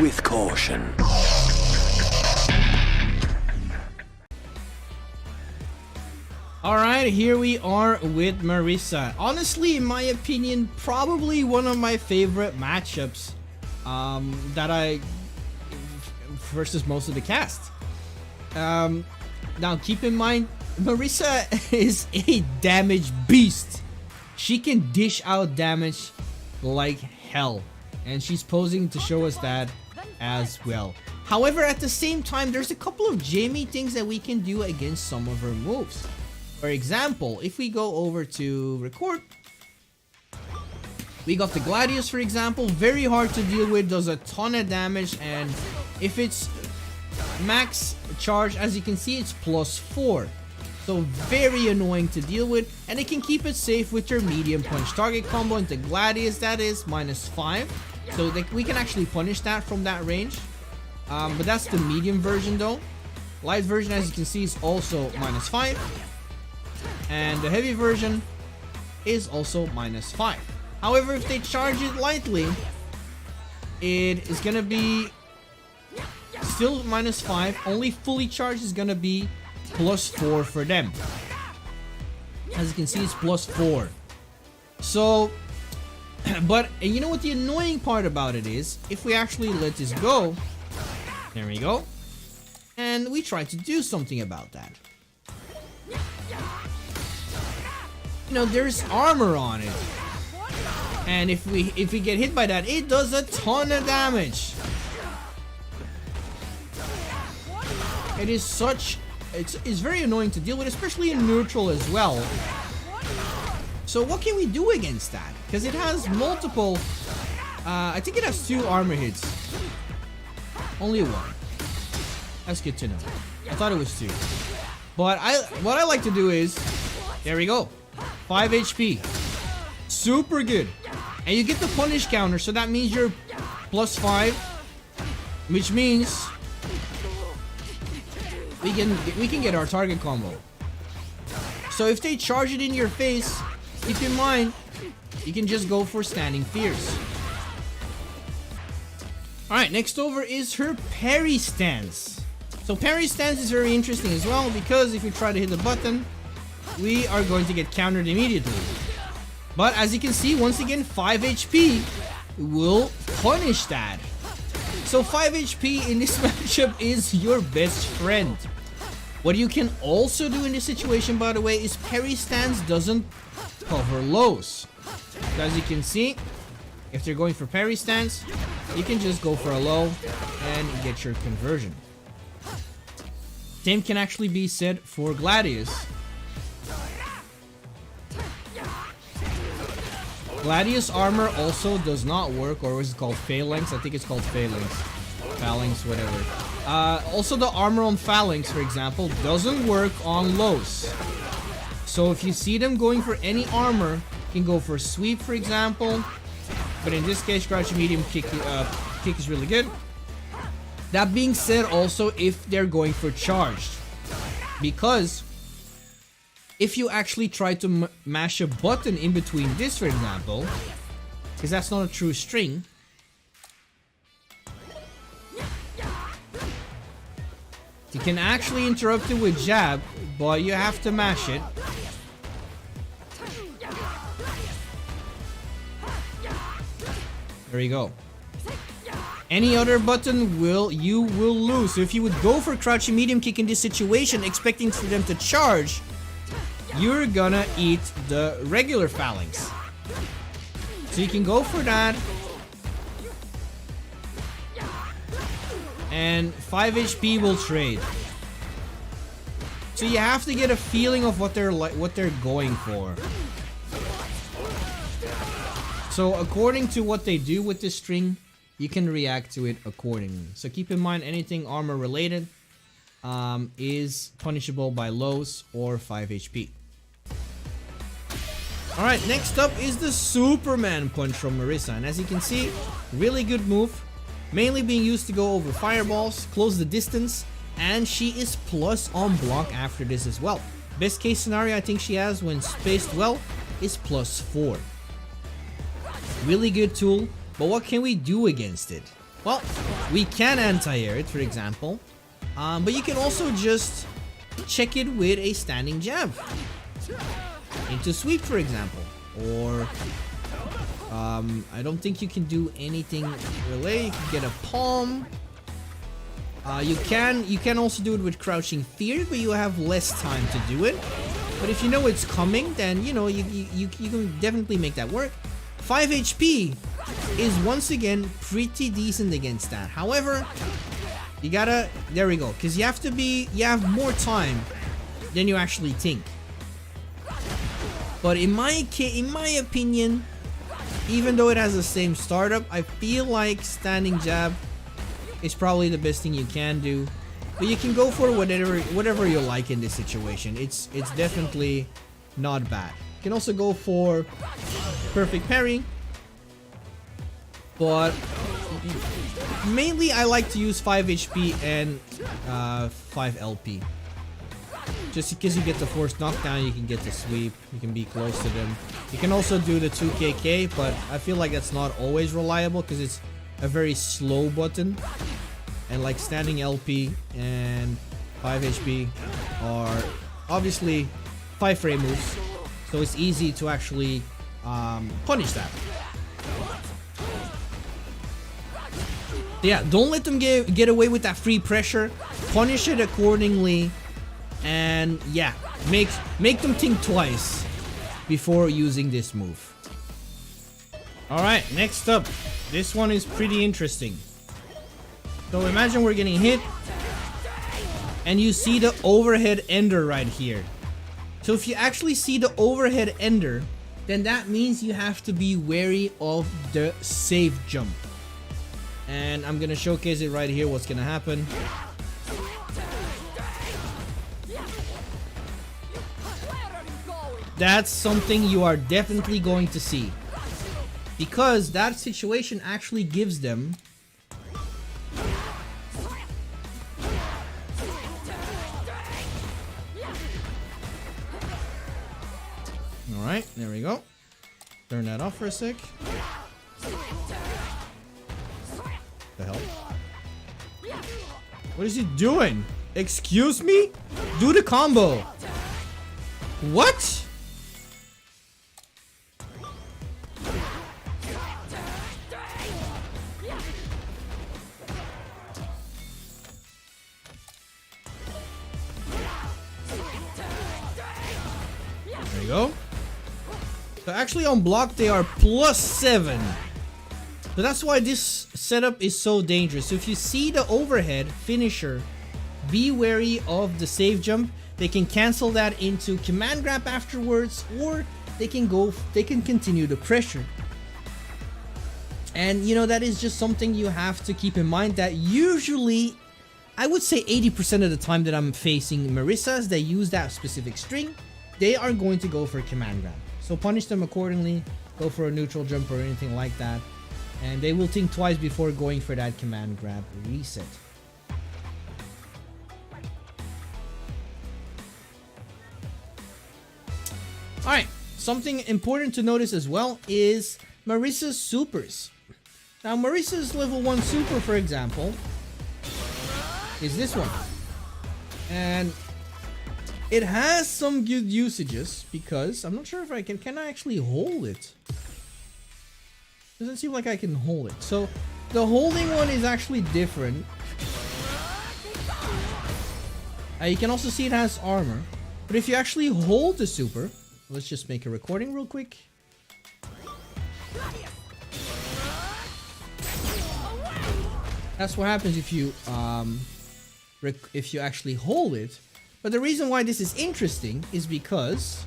with caution. Alright, here we are with Marisa. Honestly, in my opinion, probably one of my favorite matchups that I versus most of the cast. Now keep in mind, Marisa is a damage beast. She can dish out damage like hell, and she's posing to show us that as well. However, at the same time, there's a couple of Jamie things that we can do against some of her moves. For example, if we go over to record, we got the Gladius, for example. Very hard to deal with, does a ton of damage, and if it's max charge, as you can see, it's +4. So very annoying to deal with, and it can keep it safe with your medium punch target combo. And the Gladius, that is -5. So we can actually punish that from that range. But that's the medium version though. Light version, as you can see, is also -5. And the heavy version is also -5. However, if they charge it lightly, it is gonna be still -5. Only fully charged is gonna be +4 for them. As you can see, it's +4. So, but you know what the annoying part about it is? If we actually let this go, there we go, and we try to do something about that. You know, there's armor on it, and if we get hit by that, it does a ton of damage. It is such, it's very annoying to deal with, especially in neutral as well. So what can we do against that? Because it has multiple, I think it has 2 armor hits. Only 1. That's good to know. I thought it was 2. But what I like to do is, there we go, 5 HP. Super good. And you get the punish counter, so that means you're +5, which means we can get our target combo. So if they charge it in your face, keep in mind, you can just go for standing fierce. Alright, next over is her parry stance. So parry stance is very interesting as well, because if you try to hit the button, we are going to get countered immediately. But as you can see, once again, 5 HP will punish that. So 5 HP in this matchup is your best friend. What you can also do in this situation, by the way, is parry stance doesn't cover lows. So as you can see, if they're going for parry stance, you can just go for a low and get your conversion. Same can actually be said for Gladius. Gladius armor also does not work, or is it called phalanx? I think it's called phalanx. Phalanx, whatever. Also the armor on phalanx, for example, doesn't work on lows. So if you see them going for any armor, you can go for sweep, for example. But in this case, crouching medium kick is really good. That being said, also if they're going for charged, because if you actually try to mash a button in between this, for example, because that's not a true string, you can actually interrupt it with jab, but you have to mash it. There you go. Any other button you will lose. So if you would go for crouching medium kick in this situation, expecting for them to charge, you're gonna eat the regular phalanx. So you can go for that. And 5 HP will trade. So you have to get a feeling of what they're going for. So according to what they do with this string, you can react to it accordingly. So keep in mind, anything armor related is punishable by lows or 5 HP. Alright, next up is the Superman punch from Marisa. And as you can see, really good move. Mainly being used to go over fireballs, close the distance, and she is plus on block after this as well. Best case scenario I think she has when spaced well is +4. Really good tool, but what can we do against it? Well, we can anti-air it, for example. But you can also just check it with a standing jab into sweep, for example. Or I don't think you can do anything relay. You can get a palm. You can also do it with crouching fear, but you have less time to do it. But if you know it's coming, then you know you can definitely make that work. 5 HP is once again pretty decent against that. However, you gotta, there we go, because you have more time than you actually think. But in my opinion, even though it has the same startup, I feel like standing jab is probably the best thing you can do. But you can go for whatever you like in this situation. It's definitely not bad. You can also go for perfect parry. But mainly I like to use 5 HP and 5 LP. Just because you get the force knockdown, you can get the sweep, you can be close to them. You can also do the 2KK, but I feel like that's not always reliable because it's a very slow button. And like standing LP and 5 HP are obviously 5 frame moves, so it's easy to actually punish that. Yeah, don't let them get away with that free pressure. Punish it accordingly, and yeah, make them think twice before using this move. All right, next up, this one is pretty interesting. So imagine we're getting hit, and you see the overhead ender right here. So if you actually see the overhead ender, then that means you have to be wary of the safe jump. And I'm gonna showcase it right here, what's gonna happen. That's something you are definitely going to see, because that situation actually gives them Alright, there we go. Turn that off for a sec. The hell? What is he doing? Excuse me? Do the combo. What? There you go. So actually on block they are +7. So that's why this setup is so dangerous. So if you see the overhead finisher, be wary of the save jump. They can cancel that into command grab afterwards, or they can continue the pressure. And you know, that is just something you have to keep in mind, that usually, I would say 80% of the time that I'm facing Marisas, they use that specific string, they are going to go for command grab. So punish them accordingly, go for a neutral jump or anything like that. And they will think twice before going for that command grab reset. Alright, something important to notice as well is Marisa's supers. Now Marisa's level 1 super, for example, is this one. And it has some good usages, because I'm not sure if I can I actually hold it? Doesn't seem like I can hold it. So the holding one is actually different. You can also see it has armor. But if you actually hold the super, let's just make a recording real quick. That's what happens if you actually hold it. But the reason why this is interesting is because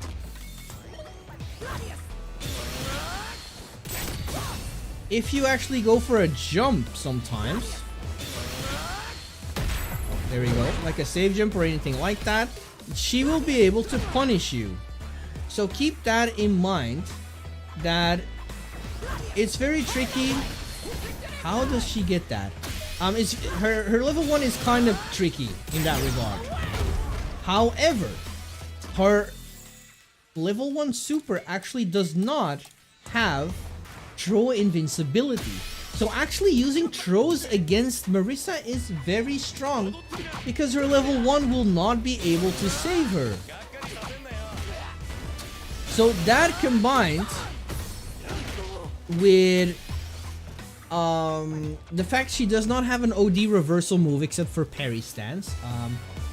if you actually go for a jump sometimes, there we go, like a save jump or anything like that, she will be able to punish you. So keep that in mind, that it's very tricky. How does she get that? It's her level 1 is kind of tricky in that regard. However, her level 1 super actually does not have throw invincibility. So actually using throws against Marisa is very strong because her level 1 will not be able to save her. So that combined with the fact she does not have an OD reversal move except for parry stance,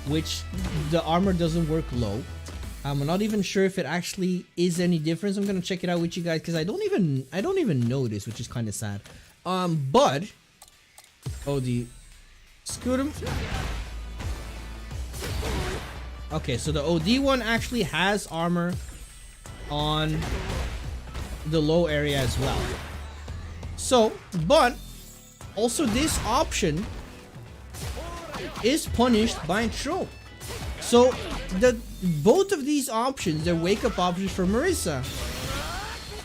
which the armor doesn't work low. I'm not even sure if it actually is any difference. I'm gonna check it out with you guys because I don't even know this, which is kind of sad. But OD Scutum. Okay, so the OD one actually has armor on the low area as well. So, but also this option is punished by throw. So both of these options, the wake up options for Marisa,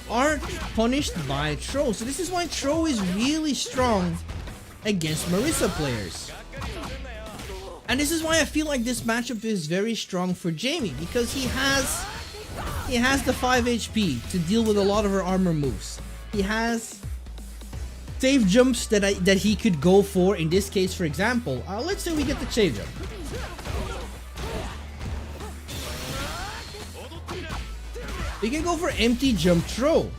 aren't punished by throw. So this is why throw is really strong against Marisa players. And this is why I feel like this matchup is very strong for Jamie, because he has the 5 HP to deal with a lot of her armor moves. He has save jumps that he could go for. In this case, for example, let's say we get the save jump. We can go for empty jump throw.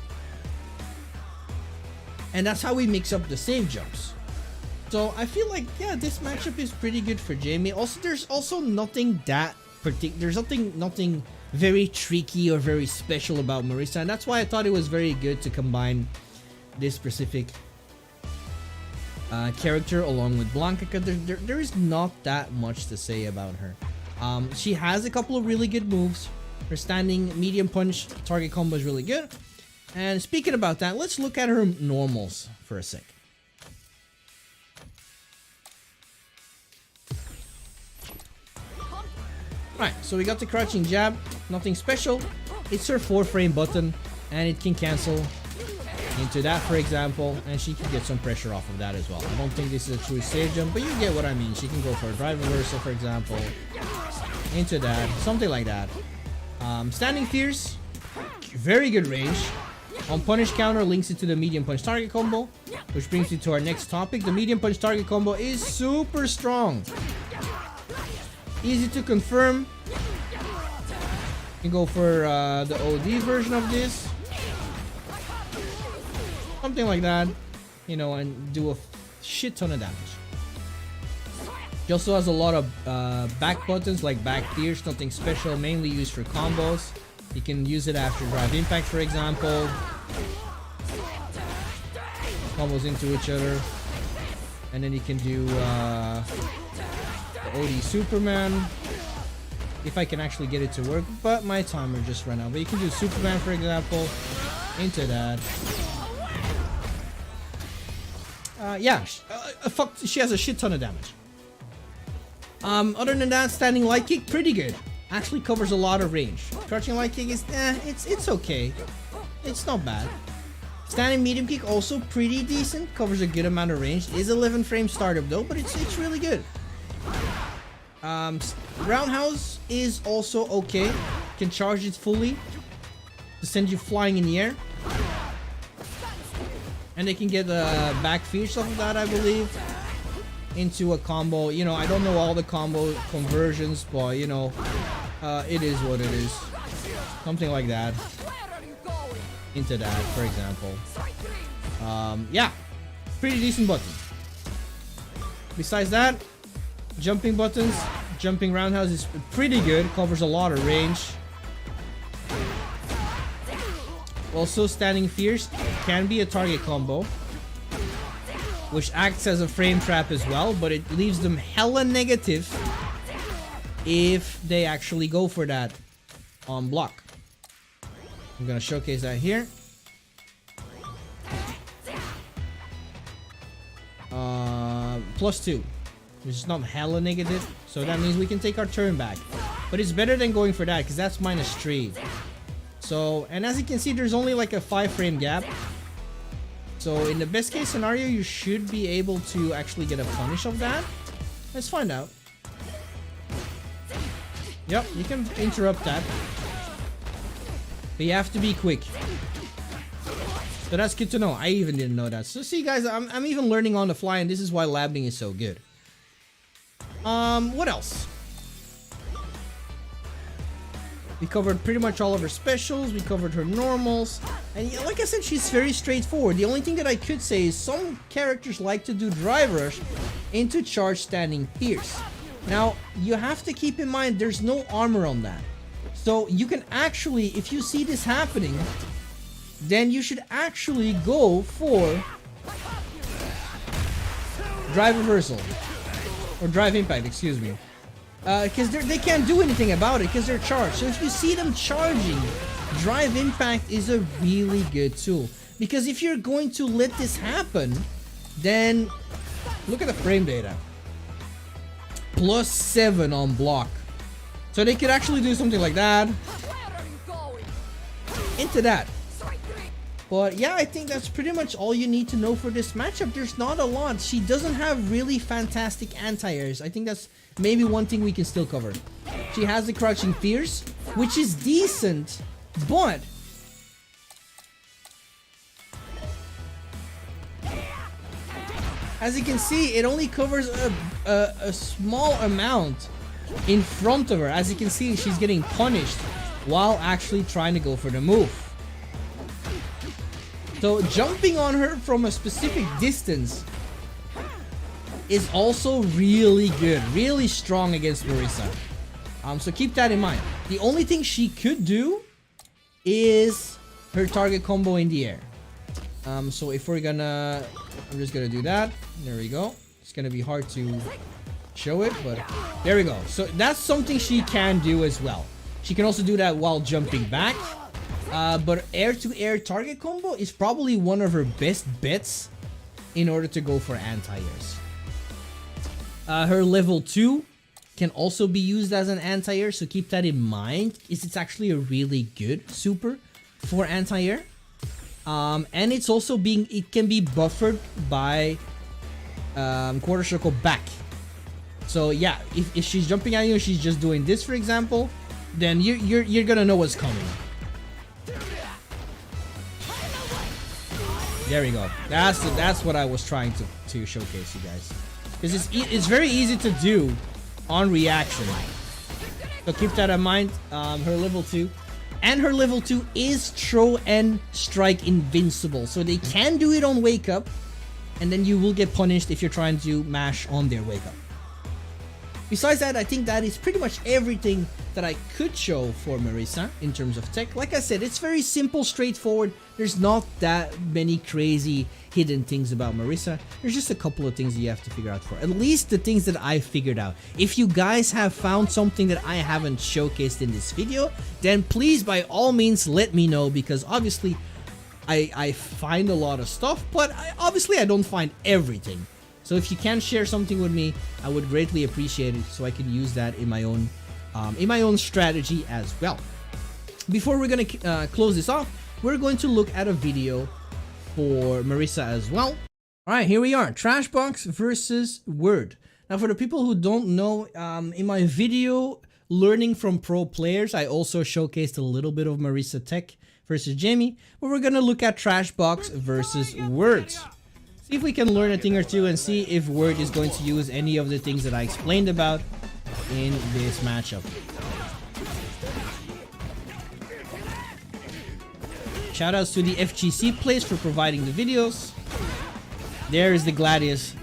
And that's how we mix up the save jumps. So I feel like, yeah, this matchup is pretty good for Jamie. Also, there's also nothing that there's nothing very tricky or very special about Marisa, and that's why I thought it was very good to combine this specific character along with Blanca, because there is not that much to say about her. She has a couple of really good moves. Her standing medium punch target combo is really good. And speaking about that, let's look at her normals for a sec. Right, so we got the crouching jab, nothing special. It's her 4-frame button, and it can cancel into that, for example, and she can get some pressure off of that as well. I don't think this is a true save jump, but you get what I mean. She can go for a drive reversal, for example, into that, something like that. Standing fierce, very good range. On punish counter, links it to the medium punch target combo, which brings me to our next topic. The medium punch target combo is super strong. Easy to confirm. You can go for the OD version of this. Something like that. You know, and do a shit ton of damage. She also has a lot of back buttons, like back fierce, nothing special, mainly used for combos. You can use it after drive impact, for example. Combos into each other. And then you can do OD Superman, if I can actually get it to work, but my timer just ran out. But you can do Superman, for example, into that. Yeah, fuck, she has a shit ton of damage. Other than that, standing light kick, pretty good. Actually covers a lot of range. Crouching light kick is, it's okay. It's not bad. Standing medium kick also pretty decent, covers a good amount of range. Is 11 frame startup though, but it's really good. Roundhouse is also okay. Can charge it fully to send you flying in the air. And they can get a back fierce off of that, I believe, into a combo. You know, I don't know all the combo conversions, but you know, it is what it is. Something like that. Into that, for example. Yeah, pretty decent button. Besides that, jumping buttons, jumping roundhouse is pretty good, covers a lot of range. Also, standing fierce can be a target combo, which acts as a frame trap as well, but it leaves them hella negative if they actually go for that on block. I'm gonna showcase that here. +2. Which is not hella negative, so that means we can take our turn back. But it's better than going for that, because that's -3. So, and as you can see, there's only like a 5-frame gap. So in the best case scenario, you should be able to actually get a punish of that. Let's find out. Yep, you can interrupt that. But you have to be quick. So that's good to know. I even didn't know that. So see guys, I'm even learning on the fly, and this is why labbing is so good. What else? We covered pretty much all of her specials. We covered her normals. And like I said, she's very straightforward. The only thing that I could say is some characters like to do drive rush into charge standing pierce. Now, you have to keep in mind there's no armor on that. So you can actually, if you see this happening, then you should actually go for drive reversal. Or drive impact, excuse me. Because they can't do anything about it because they're charged. So if you see them charging, drive impact is a really good tool. Because if you're going to let this happen, then look at the frame data. +7 on block. So they could actually do something like that. Into that. But yeah, I think that's pretty much all you need to know for this matchup. There's not a lot. She doesn't have really fantastic anti-airs. I think that's maybe one thing we can still cover. She has the crouching fierce, which is decent, but as you can see, it only covers a small amount in front of her. As you can see, she's getting punished while actually trying to go for the move. So jumping on her from a specific distance is also really good, really strong against Marisa. So keep that in mind. The only thing she could do is her target combo in the air. So if we're gonna, I'm just gonna do that. There we go. It's gonna be hard to show it, but there we go. So that's something she can do as well. She can also do that while jumping back. But air-to-air target combo is probably one of her best bets in order to go for anti-airs. Her level 2 can also be used as an anti-air, so keep that in mind. It's actually a really good super for anti-air. And it's also it can be buffered by quarter circle back. So yeah, if she's jumping at you, she's just doing this, for example, then you're gonna know what's coming. There we go. That's what I was trying to showcase you guys, because it's very easy to do on reaction. So keep that in mind. Her level 2, and her level 2 is throw and strike invincible, so they can do it on wake up, and then you will get punished if you're trying to mash on their wake up. Besides that, I think that is pretty much everything that I could show for Marisa in terms of tech. Like I said, it's very simple, straightforward. There's not that many crazy hidden things about Marisa. There's just a couple of things that you have to figure out for. At least the things that I figured out. If you guys have found something that I haven't showcased in this video, then please by all means let me know, because obviously I find a lot of stuff, but obviously I don't find everything. So if you can share something with me, I would greatly appreciate it, so I can use that in my own strategy as well. Before we're gonna close this off, we're going to look at a video for Marisa as well. All right, here we are, Trashbox versus Word. Now, for the people who don't know, in my video learning from pro players, I also showcased a little bit of Marisa tech versus Jamie, but we're gonna look at Trashbox versus Words. See if we can learn a thing or two and see if Word is going to use any of the things that I explained about in this matchup. Shoutouts to the FGC players for providing the videos. There is the Gladius.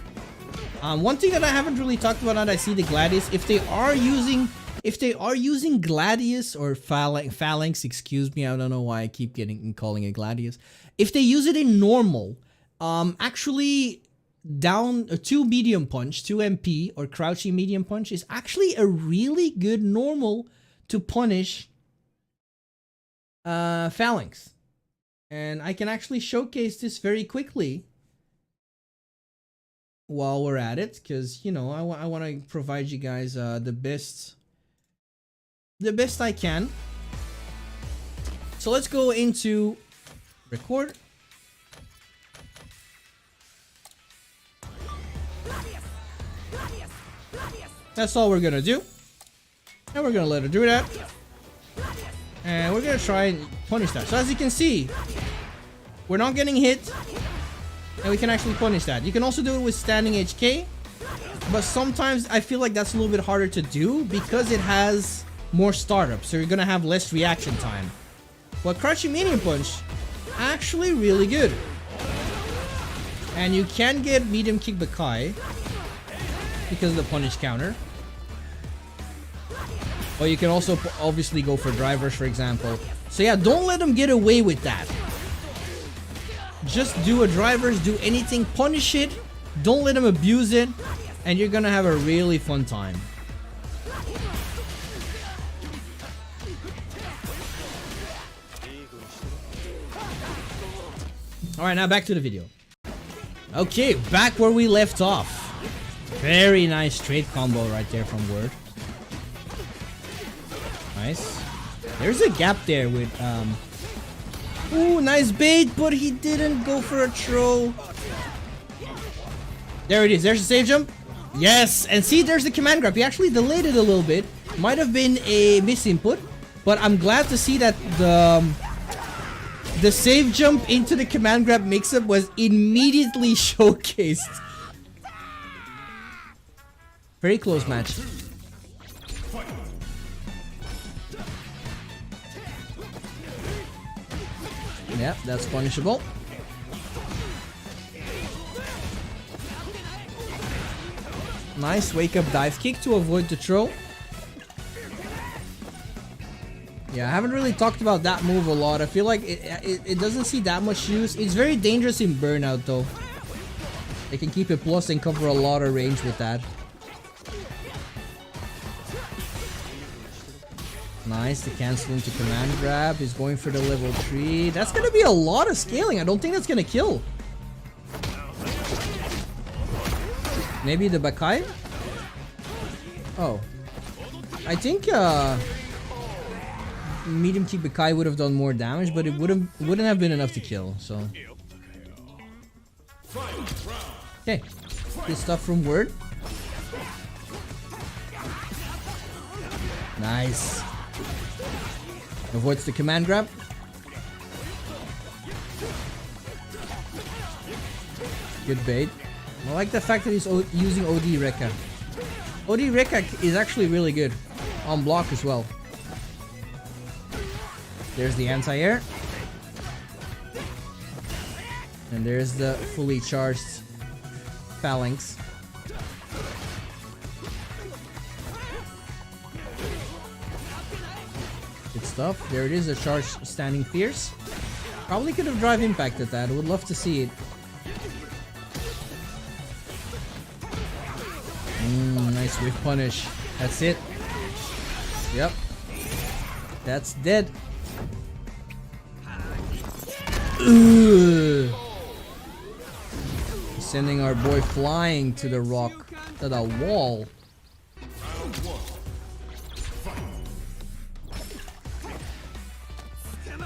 One thing that I haven't really talked about now that I see the Gladius, if they are using Gladius or phalanx, excuse me, I don't know why I keep calling it Gladius. If they use it in normal, actually down 2 medium punch, 2 MP or crouching medium punch is actually a really good normal to punish phalanx. And I can actually showcase this very quickly while we're at it, because you know I want to provide you guys the best I can. So let's go into record. That's all we're gonna do, and we're gonna let her do that, and we're gonna try and punish that. So as you can see, We're not getting hit. And we can actually punish that. You can also do it with standing HK. But sometimes I feel like that's a little bit harder to do because it has more startup. So you're going to have less reaction time. But crouching medium punch, actually really good. And you can get medium kick Bakai because of the punish counter. But you can also obviously go for drivers, for example. So yeah, don't let them get away with that. Just do a drivers, do anything, punish it. Don't let them abuse it. And you're gonna have a really fun time. Alright, now back to the video. Okay, back where we left off. Very nice straight combo right there from Word. Nice. There's a gap there with ooh, nice bait, but he didn't go for a throw. There it is. There's a save jump. Yes, and see, there's the command grab. He actually delayed it a little bit. Might have been a misinput, but I'm glad to see that the save jump into the command grab mix-up was immediately showcased. Very close match. Yeah, that's punishable. Nice wake up dive kick to avoid the throw. Yeah, I haven't really talked about that move a lot. I feel like it doesn't see that much use. It's very dangerous in burnout though. They can keep it plus and cover a lot of range with that. Nice, the cancel into command grab. He's going for the level 3. That's gonna be a lot of scaling. I don't think that's gonna kill. Maybe the Bakai? Oh. I think medium kick Bakai would have done more damage, but it wouldn't have been enough to kill, so. Okay. Good stuff from Word. Nice. Avoids the command grab. Good bait. I like the fact that he's using OD Rekka. OD Rekka is actually really good on block as well. There's the anti-air. And there's the fully charged phalanx. Good stuff. There it is, a charge standing fierce. Probably could have drive impacted that. I would love to see it. Nice whiff punish. That's it. Yep. That's dead. Ugh. Sending our boy flying to the rock, to the wall.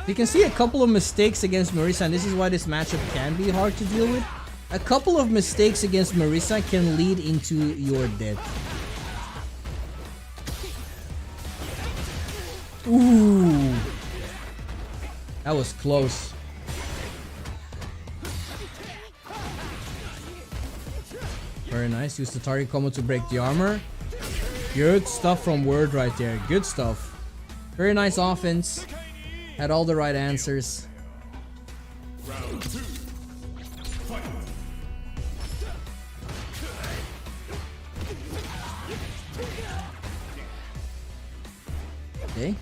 You can see a couple of mistakes against Marisa, and this is why this matchup can be hard to deal with. A couple of mistakes against Marisa can lead into your death. Ooh. That was close. Very nice. Use the target combo to break the armor. Good stuff from Word right there. Good stuff. Very nice offense. Had all the right answers. Round 2. Fight. Okay.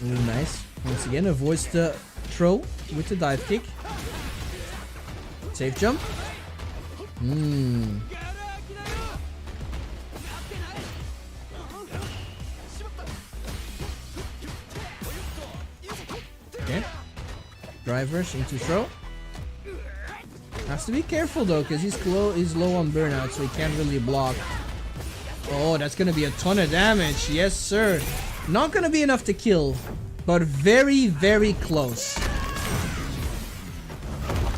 Ooh, nice. Once again, avoids the throw with the dive kick. Safe jump. Okay. Drivers into throw. Has to be careful though, because he's low on burnout, so he can't really block. Oh, that's gonna be a ton of damage. Yes, sir. Not gonna be enough to kill, but very, very close.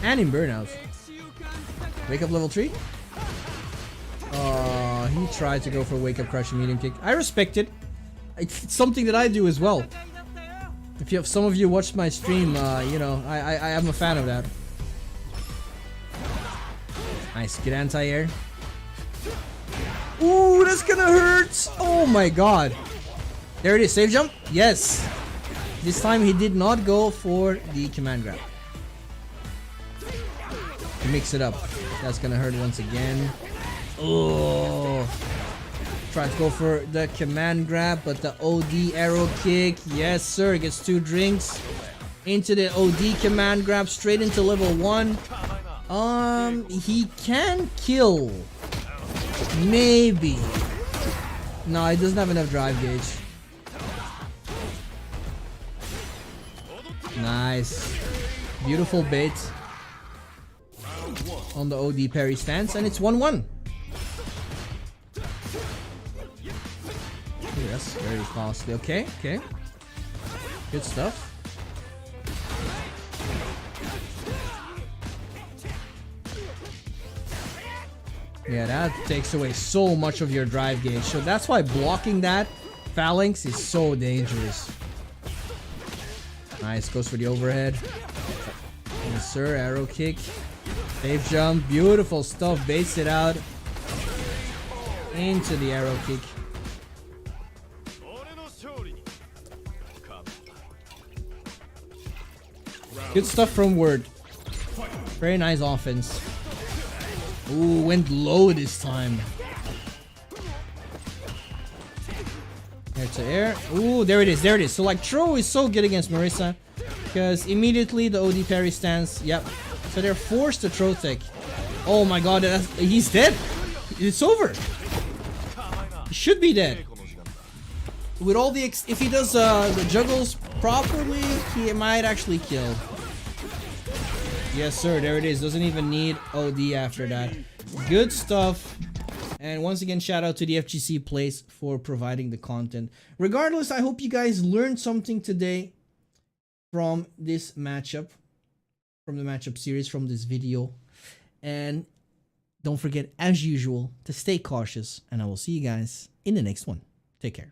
And in burnout. Wake up level 3. He tried to go for wake up crushing medium kick. I respect it. It's something that I do as well. If you have some of you watched my stream, you know, I am a fan of that. Nice, good anti-air. Ooh, that's gonna hurt! Oh my god. There it is, save jump? Yes! This time he did not go for the command grab. Mix it up. That's gonna hurt once again. Oh! Trying to go for the command grab, but the OD arrow kick. Yes, sir. Gets 2 drinks. Into the OD command grab, straight into level 1. He can kill. Maybe. No, he doesn't have enough drive gauge. Nice. Beautiful bait on the OD parry stance, and it's 1-1. Ooh, that's very costly. Okay, okay. Good stuff. Yeah, that takes away so much of your drive gauge. So that's why blocking that phalanx is so dangerous. Nice, goes for the overhead. Yes, sir. Arrow kick. Safe jump. Beautiful stuff. Baits it out. Into the arrow kick. Good stuff from Word. Very nice offense. Ooh, went low this time. Air to air. Ooh, there it is. There it is. So like throw is so good against Marisa. Because immediately the OD parry stance. Yep. So they're forced to throw tech. Oh my god, he's dead. It's over. He should be dead. With all the if he does the juggles properly, he might actually kill. Yes, sir. There it is. Doesn't even need OD after that. Good stuff. And once again, shout out to the FGC Place for providing the content. Regardless, I hope you guys learned something today from this matchup, from the matchup series, from this video. And don't forget, as usual, to stay cautious. And I will see you guys in the next one. Take care.